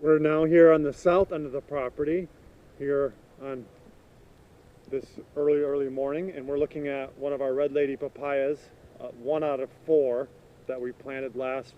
We're now here on the south end of the property, here on this early morning, and we're looking at one of our Red Lady papayas, 1 out of 4 that we planted last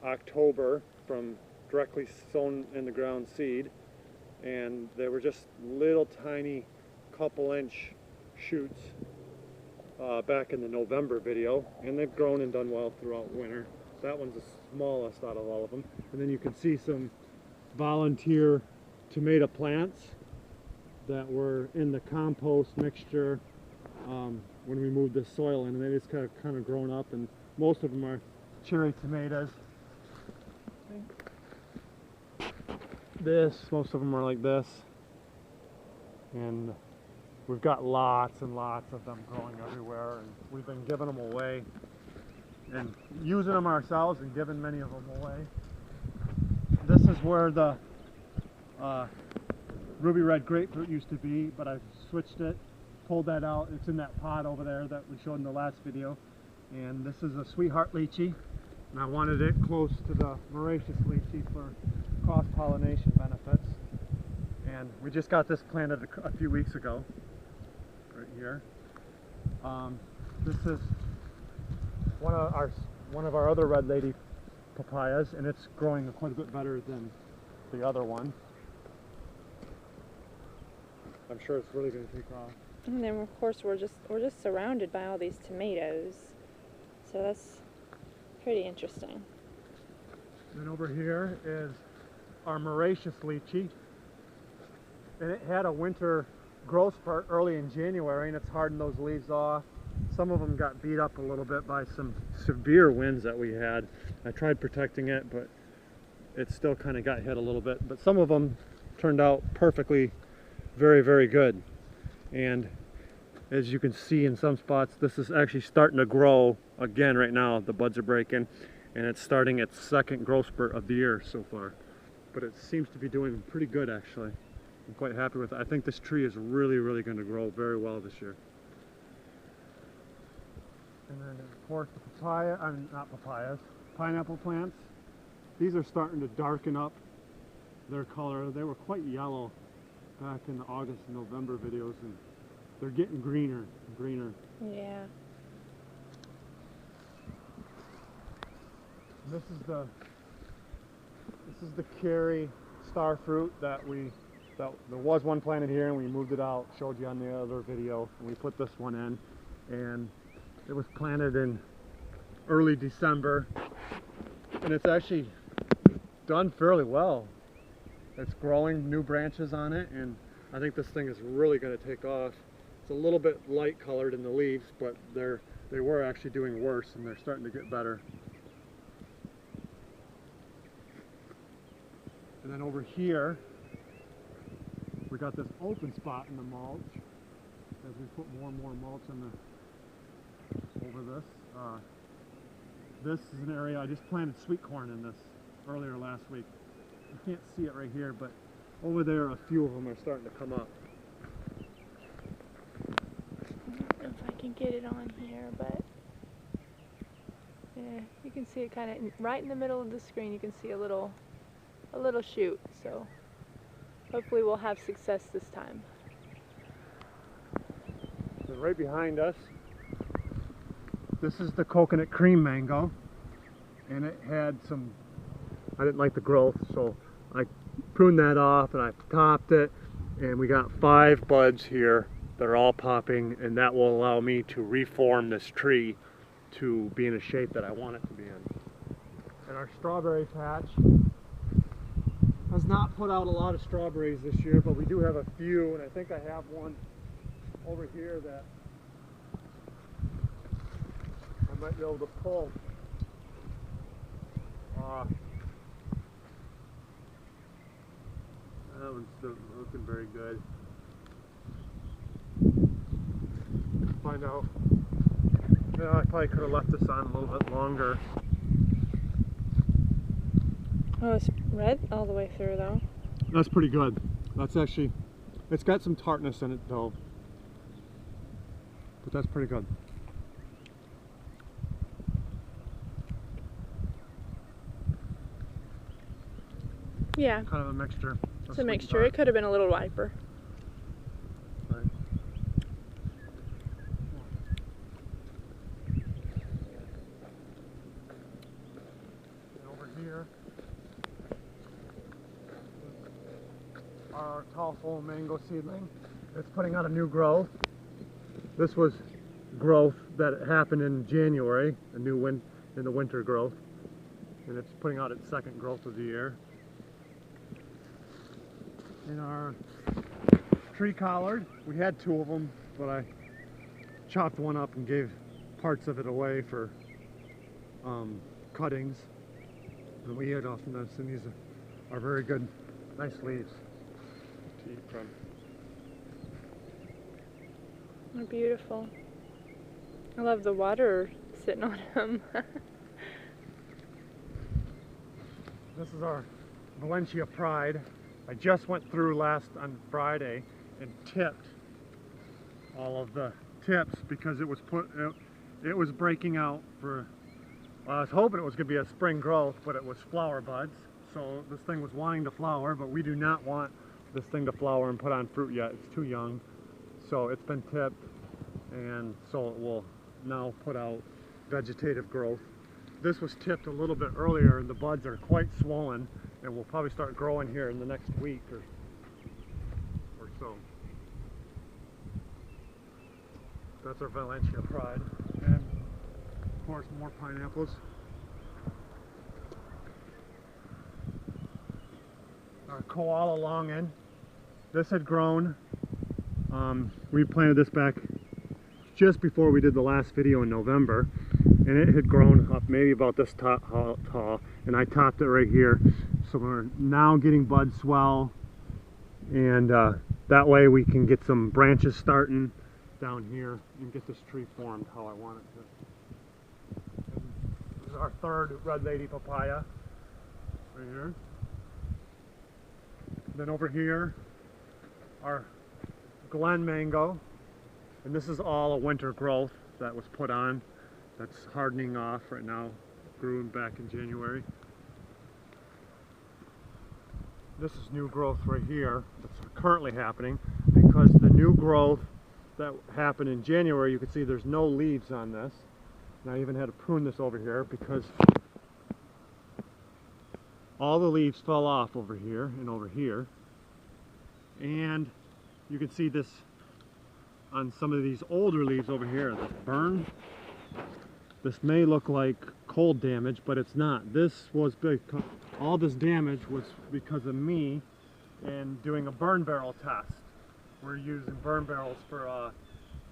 October from directly sown in the ground seed. And they were just little tiny couple-inch shoots back in the November video, and they've grown and done well throughout winter. That one's the smallest out of all of them. And then you can see some volunteer tomato plants that were in the compost mixture when we moved the soil in, and they just kind of grown up, and most of them are cherry tomatoes. Most of them are like this, and we've got lots and lots of them growing everywhere, and we've been giving them away and using them ourselves and giving many of them away. This is where the ruby red grapefruit used to be, but I switched it, pulled that out. It's in that pot over there that we showed in the last video. And this is a sweetheart lychee, and I wanted it close to the Mauritius lychee for cross-pollination benefits. And we just got this planted a few weeks ago, right here. This is one of our other Red Lady papayas, and it's growing quite a bit better than the other one. I'm sure it's really going to take off. And then of course we're just surrounded by all these tomatoes, so that's pretty interesting. And over here is our Mauritius lychee, and it had a winter growth spurt early in January, and it's hardened those leaves off. Some of them got beat up a little bit by some severe winds that we had. I tried protecting it, but it still kind of got hit a little bit. But some of them turned out perfectly, very, very good. And as you can see in some spots, this is actually starting to grow again right now. The buds are breaking, and it's starting its second growth spurt of the year so far. But it seems to be doing pretty good, actually. I'm quite happy with it. I think this tree is really, really going to grow very well this year. And then of course the pineapple plants. These are starting to darken up their color. They were quite yellow back in the August and November videos, and they're getting greener and greener. Yeah. This is the Kerry star fruit that there was one planted here, and we moved it out, showed you on the other video, and we put this one in, and it was planted in early December, and it's actually done fairly well. It's growing new branches on it, and I think this thing is really going to take off. It's a little bit light colored in the leaves, but they were actually doing worse, and they're starting to get better. And then over here, we got this open spot in the mulch as we put more and more mulch over this. This is an area I just planted sweet corn in this earlier last week. You can't see it right here, but over there a few of them are starting to come up. I don't know if I can get it on here, but yeah, you can see it kind of right in the middle of the screen. You can see a little shoot, so hopefully we'll have success this time. So right behind us, this is the coconut cream mango, and it had some, I didn't like the growth, so I pruned that off and I topped it, and we got 5 buds here that are all popping, and that will allow me to reform this tree to be in a shape that I want it to be in. And our strawberry patch has not put out a lot of strawberries this year, but we do have a few, and I think I have one over here that I might be able to pull. That one's looking very good. Find out. Yeah, I probably could have left this on a little bit longer. Oh, it's red all the way through though. That's pretty good. That's actually, it's got some tartness in it though, but that's pretty good. Yeah, kind of a mixture. it's a mixture. It could have been a little riper. Right. And over here, our tall full mango seedling. It's putting out a new growth. This was growth that happened in January, a new in the winter growth, and it's putting out its second growth of the year. In our tree collard, we had two of them, but I chopped one up and gave parts of it away for cuttings, and we eat off from this, and these are very good, nice leaves to eat from. They're beautiful. I love the water sitting on them. This is our Valencia Pride. I just went through on Friday and tipped all of the tips because it was breaking out for, I was hoping it was going to be a spring growth, but it was flower buds. So this thing was wanting to flower, but we do not want this thing to flower and put on fruit yet. It's too young. So it's been tipped, and so it will now put out vegetative growth. This was tipped a little bit earlier, and the buds are quite swollen, and will probably start growing here in the next week or so. That's our Valencia Pride, and of course more pineapples. Our koala longin. This had grown. We planted this back just before we did the last video in November, and it had grown up maybe about this tall, and I topped it right here. So we're now getting bud swell, and that way we can get some branches starting down here and get this tree formed how I want it to. And this is our third Red Lady papaya right here. Then over here, our Glen mango, and this is all a winter growth that was put on. That's hardening off right now, grew back in January. This is new growth right here that's currently happening, because the new growth that happened in January, you can see there's no leaves on this. And I even had to prune this over here because all the leaves fell off over here and over here. And you can see this on some of these older leaves over here, this burn. This may look like cold damage, but it's not. This was all this damage was because of me and doing a burn barrel test. We're using burn barrels for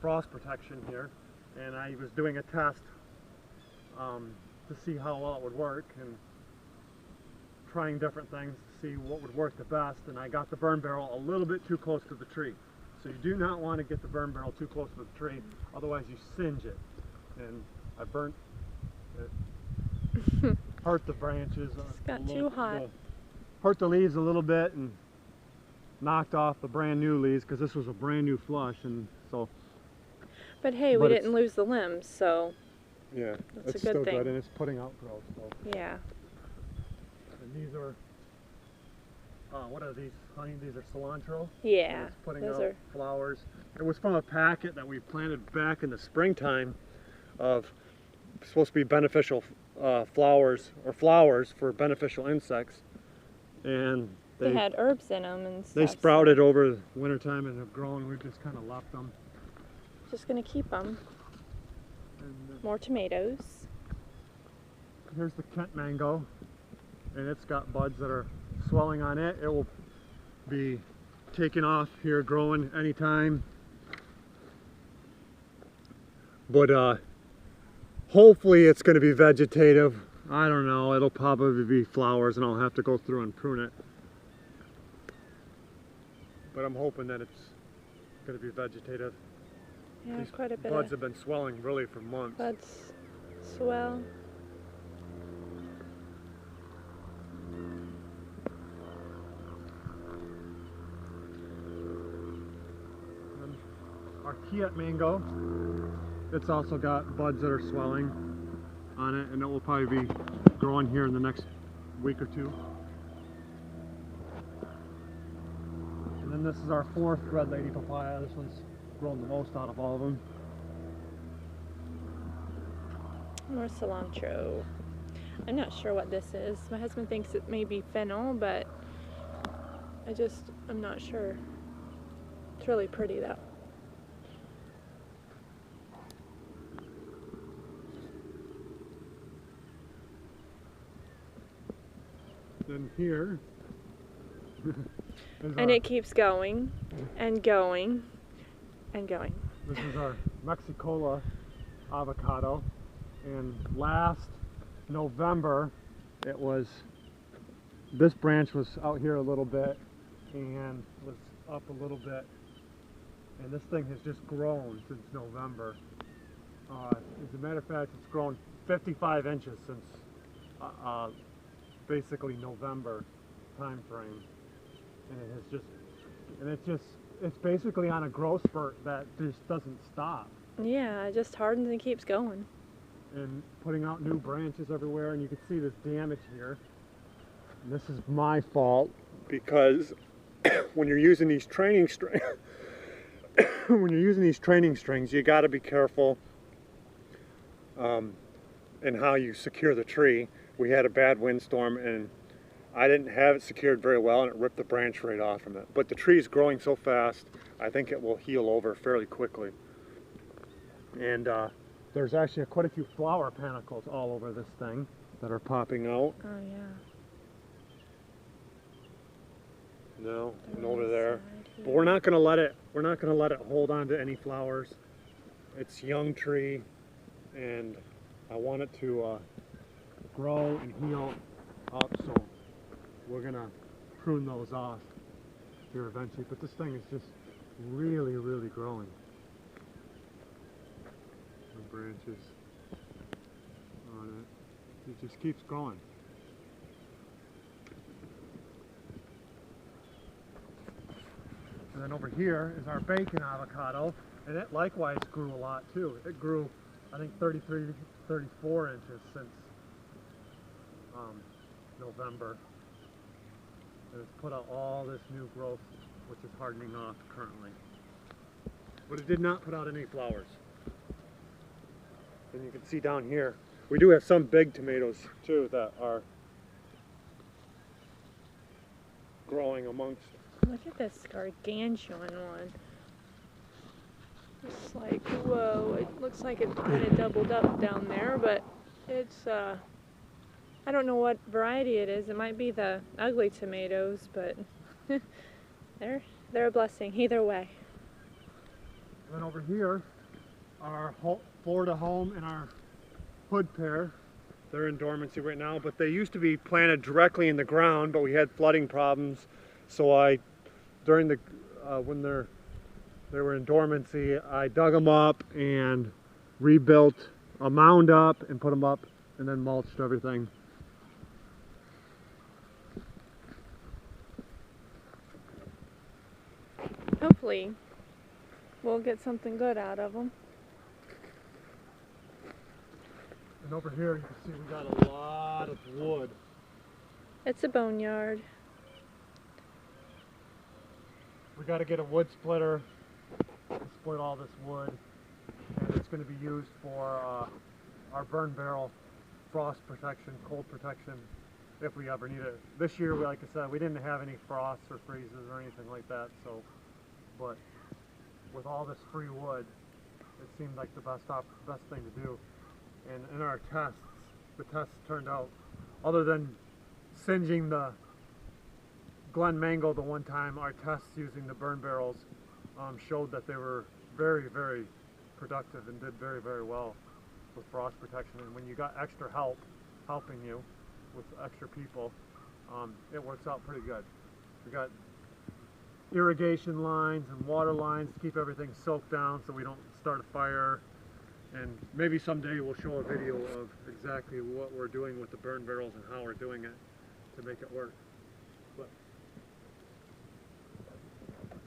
frost protection here, and I was doing a test to see how well it would work, and trying different things to see what would work the best, and I got the burn barrel a little bit too close to the tree. So you do not want to get the burn barrel too close to the tree, otherwise you singe it. And I burnt it, hurt the branches. It's got too hot. Hurt the leaves a little bit and knocked off the brand new leaves, because this was a brand new flush, and so. But hey, we didn't lose the limbs, so. Yeah, that's it's a good still thing. good, and it's putting out growth. So. Yeah. And these are, what are these, honey? These are cilantro. Yeah, it's putting those out are flowers. It was from a packet that we planted back in the springtime of supposed to be beneficial flowers for beneficial insects, and they had herbs in them and stuff. They sprouted over the wintertime and have grown. We've just kind of left them. Just gonna keep them. And, more tomatoes. Here's the Kent mango, and it's got buds that are swelling on it. It will be taking off here, growing anytime. But hopefully it's going to be vegetative. I don't know, it'll probably be flowers, and I'll have to go through and prune it. But I'm hoping that it's going to be vegetative. Yeah, these quite a bit buds of have been swelling really for months. buds swell. And our Kiat mango, it's also got buds that are swelling on it, and it will probably be growing here in the next week or two. and this is our 4th red lady papaya. This one's grown the most out of all of them. More cilantro. I'm not sure what this is. My husband thinks it may be fennel, but I'm not sure. It's really pretty though. Then here and it keeps going and going and going. This is our Mexicola avocado, and last November this branch was out here a little bit and was up a little bit, and this thing has just grown since November. As a matter of fact, it's grown 55 inches since basically November time frame, and it's basically on a growth spurt that just doesn't stop. Yeah, it just hardens and keeps going. And putting out new branches everywhere, and you can see this damage here. And this is my fault, because when you're using these training strings, you got to be careful in how you secure the tree. We had a bad windstorm, and I didn't have it secured very well, and it ripped the branch right off from it. But the tree is growing so fast, I think it will heal over fairly quickly. And there's actually quite a few flower panicles all over this thing that are popping out. Oh yeah. No, and over there. But we're not going to let it hold on to any flowers. It's a young tree, and I want it to grow and heal up, so we're going to prune those off here eventually. But this thing is just really, really growing. The branches on it. It just keeps growing. And then over here is our bacon avocado, and it likewise grew a lot too. It grew, I think, 33, 34 inches since November. And it's put out all this new growth, which is hardening off currently. But it did not put out any flowers. And you can see down here, we do have some big tomatoes too that are growing amongst. Look at this gargantuan one. It's like, whoa, it looks like it kind of doubled up down there, but it's, I don't know what variety it is. It might be the ugly tomatoes, but they're a blessing either way. And then over here, our Florida home and our hood pear. They're in dormancy right now, but they used to be planted directly in the ground, but we had flooding problems, so during the when they were in dormancy, I dug them up and rebuilt a mound up and put them up, and then mulched everything. Hopefully we'll get something good out of them. And over here you can see we got a lot of wood. It's a boneyard. We got to get a wood splitter to split all this wood, and it's going to be used for our burn barrel frost protection, cold protection, if we ever need it. This year, like I said, we didn't have any frosts or freezes or anything like that, so, but with all this free wood, it seemed like the best thing to do. And in our tests, the tests turned out, other than singeing the Glen Mango the one time, our tests using the burn barrels showed that they were very, very productive and did very, very well with frost protection. And when you got extra help helping you with extra people, it works out pretty good. We got irrigation lines and water lines to keep everything soaked down so we don't start a fire. And maybe someday we'll show a video of exactly what we're doing with the burn barrels and how we're doing it to make it work. But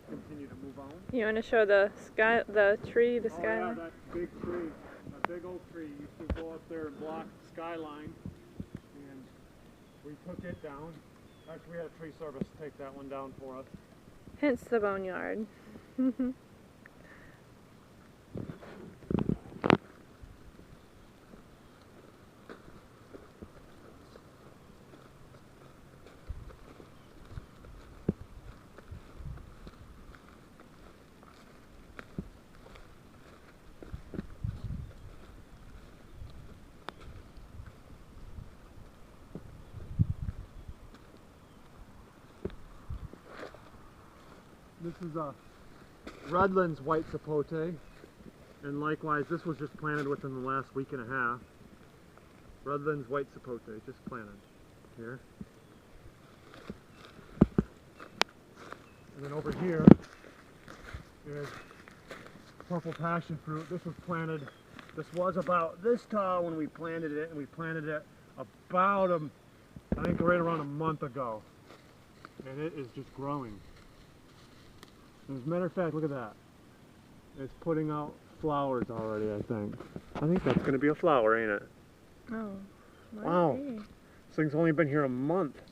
continue to move on. You want to show the sky, the tree, the skyline? Yeah, that big tree, that big oak tree used to go up there and block the skyline, and we took it down. Actually, we had a tree service take that one down for us. Hence the boneyard. This is a Redlands white sapote, and likewise this was just planted within the last week and a half. Redlands white sapote, just planted here. And then over here is purple passion fruit. This was planted, this was about this tall when we planted it, and we planted it about I think right around a month ago. And it is just growing. As a matter of fact, look at that. It's putting out flowers already, I think. I think that's going to be a flower, ain't it? Oh, wow. This thing's only been here a month.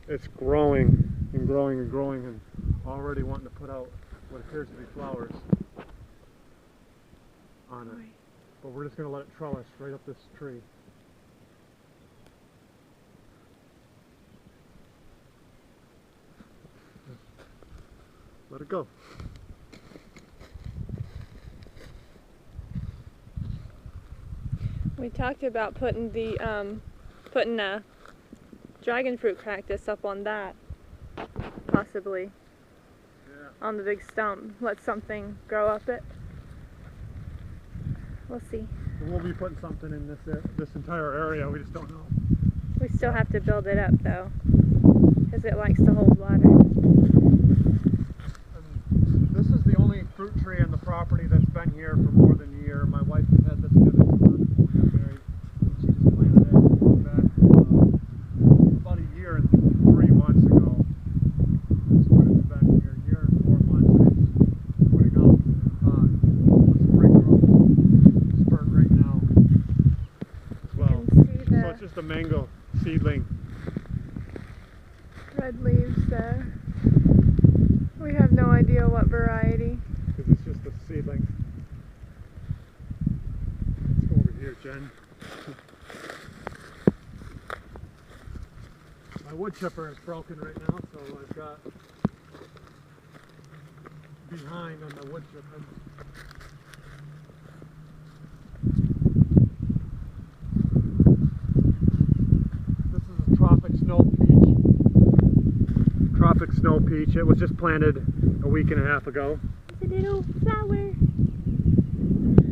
It's growing and growing and growing and already wanting to put out what appears to be flowers on it. But we're just going to let it trellis right up this tree. Let it go. We talked about putting the putting a dragon fruit cactus up on that, possibly. Yeah. On the big stump. Let something grow up it. We'll see. We'll be putting something in this entire area. We just don't know. We still have to build it up though, because it likes to hold water. This is the only fruit tree on the property that's been here for more than a year. My wife has had this given to her before we got married. She just planted it back about a year and 3 months ago. That's when it's been here, a year and 4 months. It's putting out spring growth spurt right now as well. You can see the So it's just a mango seedling. red leaves there. We have no idea what variety. Because it's just a seedling. Let's go over here, Jen. My wood chipper is broken right now, so I've got behind on the wood chipper. This is a tropic snow peach. Tropic snow peach. It was just planted a week and a half ago. It's a little flower. This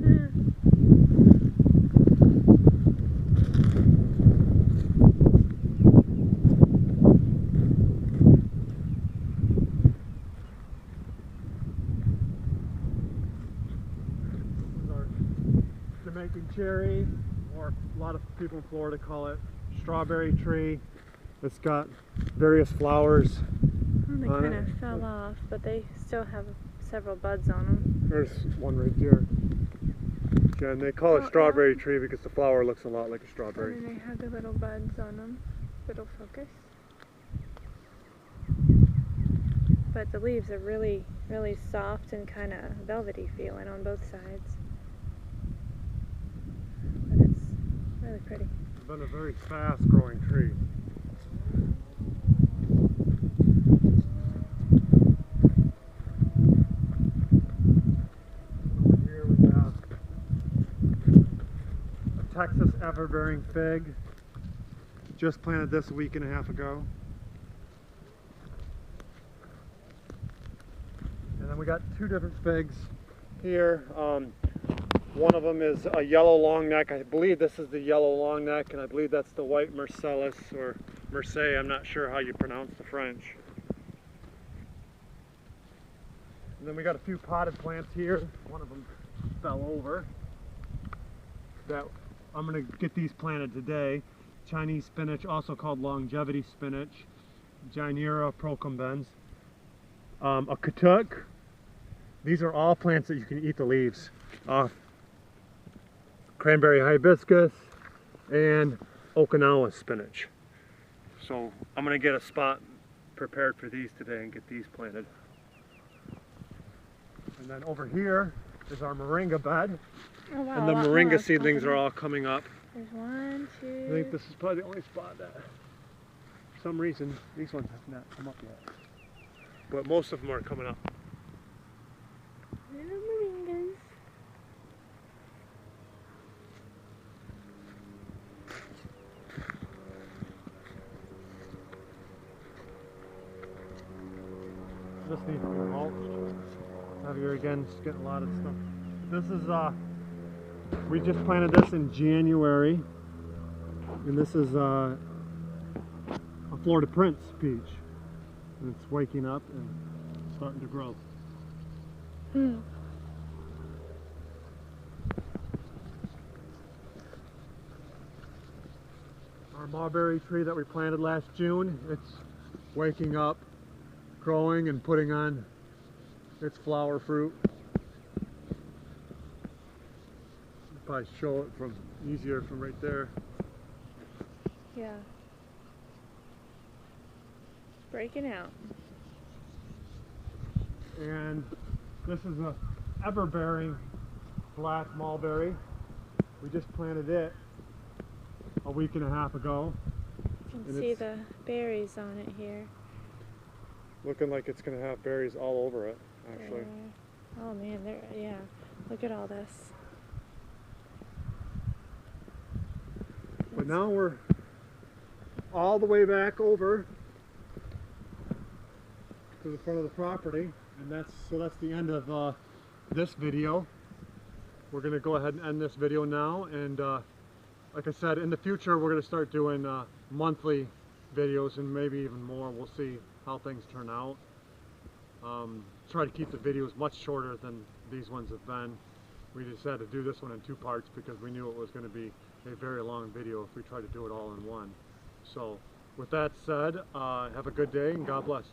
is our Jamaican cherry, or a lot of people in Florida call it strawberry tree. It's got various flowers. They kind of fell off, but they still have several buds on them. There's one right there. Jen, they call it strawberry tree because the flower looks a lot like a strawberry. And then they have the little buds on them. Little focus. But the leaves are really, really soft and kind of velvety feeling on both sides. But it's really pretty. It's been a very fast growing tree. Texas everbearing fig. Just planted this a week and a half ago. And then we got 2 different figs here. One of them is a yellow long neck. I believe this is the yellow long neck, and I believe that's the white Marcellus or Marseille. I'm not sure how you pronounce the French. And then we got a few potted plants here. One of them fell over. That I'm going to get these planted today. Chinese spinach, also called longevity spinach. Gynera procumbens. A katuk. These are all plants that you can eat the leaves off. Cranberry hibiscus and Okinawa spinach. So I'm going to get a spot prepared for these today and get these planted. And then over here is our moringa bed. Oh, wow, And the a lot moringa more. seedlings are all coming up. There's one, two. I think this is probably the only spot that, for some reason, these ones have not come up yet. But most of them are coming up. Little moringas. This needs to be mulched. Out here again, just getting a lot of stuff. This is we just planted this in January, and this is a Florida Prince peach, and it's waking up and starting to grow. Hmm. Our mulberry tree that we planted last June, it's waking up, growing, and putting on its flower fruit. Probably show it from easier from right there. Yeah. Breaking out. And this is a ever-bearing black mulberry. We just planted it a week and a half ago. You can And see it's the berries on it here. looking like it's going to have berries all over it, actually. Oh man, there. Yeah. Look at all this. But now we're all the way back over to the front of the property, and that's the end of this video. We're going to go ahead and end this video now, and like I said, in the future we're going to start doing monthly videos, and maybe even more. We'll see how things turn out. Try to keep the videos much shorter than these ones have been. We just had to do this one in 2 parts because we knew it was going to be a very long video if we tried to do it all in one. So with that said, have a good day and God bless.